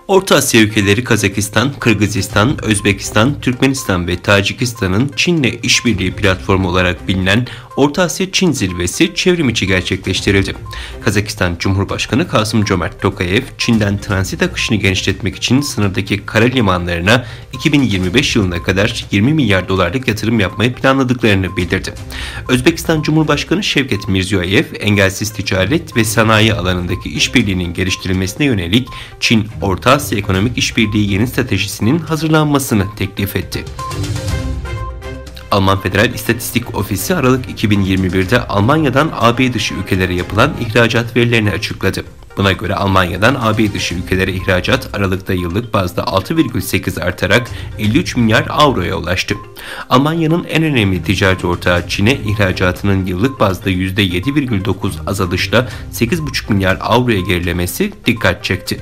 Orta Asya ülkeleri Kazakistan, Kırgızistan, Özbekistan, Türkmenistan ve Tacikistan'ın Çin'le işbirliği platformu olarak bilinen Orta Asya Çin Zirvesi çevrim içi gerçekleştirildi. Kazakistan Cumhurbaşkanı Kasım-Cömert Tokayev, Çin'den transit akışını genişletmek için sınırdaki kara limanlarına 2025 yılına kadar 20 milyar dolarlık yatırım yapmayı planladıklarını bildirdi. Özbekistan Cumhurbaşkanı Şevket Mirziyoyev, engelsiz ticaret ve sanayi alanındaki işbirliğinin geliştirilmesine yönelik Çin-Orta Asya Ekonomik İşbirliği yeni stratejisinin hazırlanmasını teklif etti. Alman Federal İstatistik Ofisi Aralık 2021'de Almanya'dan AB dışı ülkelere yapılan ihracat verilerini açıkladı. Buna göre Almanya'dan AB dışı ülkelere ihracat Aralık'ta yıllık bazda 6,8 artarak 53 milyar avroya ulaştı. Almanya'nın en önemli ticaret ortağı Çin'e ihracatının yıllık bazda %7,9 azalışla 8,5 milyar avroya gerilemesi dikkat çekti.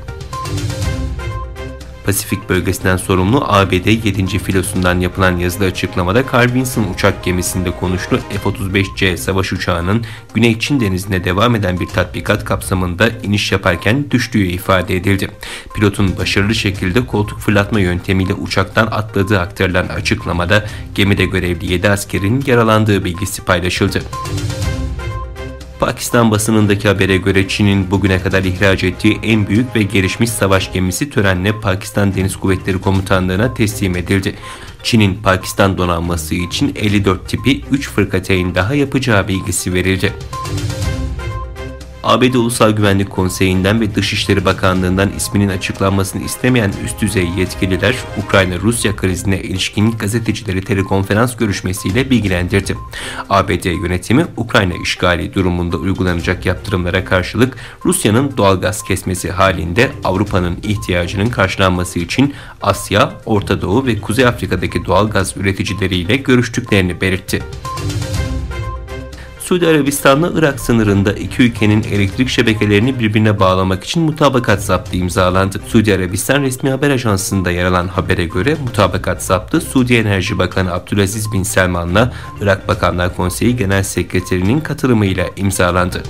Pasifik bölgesinden sorumlu ABD 7. filosundan yapılan yazılı açıklamada Carl Vinson uçak gemisinde konuştu. F-35C savaş uçağının Güney Çin Denizi'ne devam eden bir tatbikat kapsamında iniş yaparken düştüğü ifade edildi. Pilotun başarılı şekilde koltuk fırlatma yöntemiyle uçaktan atladığı aktarılan açıklamada gemide görevli 7 askerin yaralandığı bilgisi paylaşıldı. Pakistan basınındaki habere göre Çin'in bugüne kadar ihraç ettiği en büyük ve gelişmiş savaş gemisi törenle Pakistan Deniz Kuvvetleri Komutanlığı'na teslim edildi. Çin'in Pakistan donanması için 54 tipi 3 fırkateyn daha yapacağı bilgisi verildi. ABD Ulusal Güvenlik Konseyi'nden ve Dışişleri Bakanlığı'ndan isminin açıklanmasını istemeyen üst düzey yetkililer, Ukrayna-Rusya krizine ilişkin gazetecileri telekonferans görüşmesiyle bilgilendirdi. ABD yönetimi, Ukrayna işgali durumunda uygulanacak yaptırımlara karşılık Rusya'nın doğalgaz kesmesi halinde Avrupa'nın ihtiyacının karşılanması için Asya, Orta Doğu ve Kuzey Afrika'daki doğalgaz üreticileriyle görüştüklerini belirtti. Suudi Arabistan'la Irak sınırında iki ülkenin elektrik şebekelerini birbirine bağlamak için mutabakat zaptı imzalandı. Suudi Arabistan resmi haber ajansında yer alan habere göre mutabakat zaptı Suudi Enerji Bakanı Abdülaziz bin Selman'la Irak Bakanlar Konseyi Genel Sekreterinin katılımıyla imzalandı.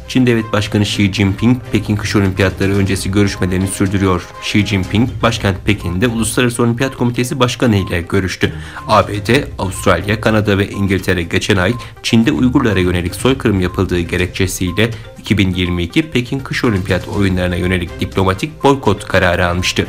Çin Devlet Başkanı Xi Jinping, Pekin Kış Olimpiyatları öncesi görüşmelerini sürdürüyor. Xi Jinping, başkent Pekin'de Uluslararası Olimpiyat Komitesi Başkanı ile görüştü. ABD, Avustralya, Kanada ve İngiltere geçen ay Çin'de Uygurlara yönelik soykırım yapıldığı gerekçesiyle 2022 Pekin Kış Olimpiyat oyunlarına yönelik diplomatik boykot kararı almıştı.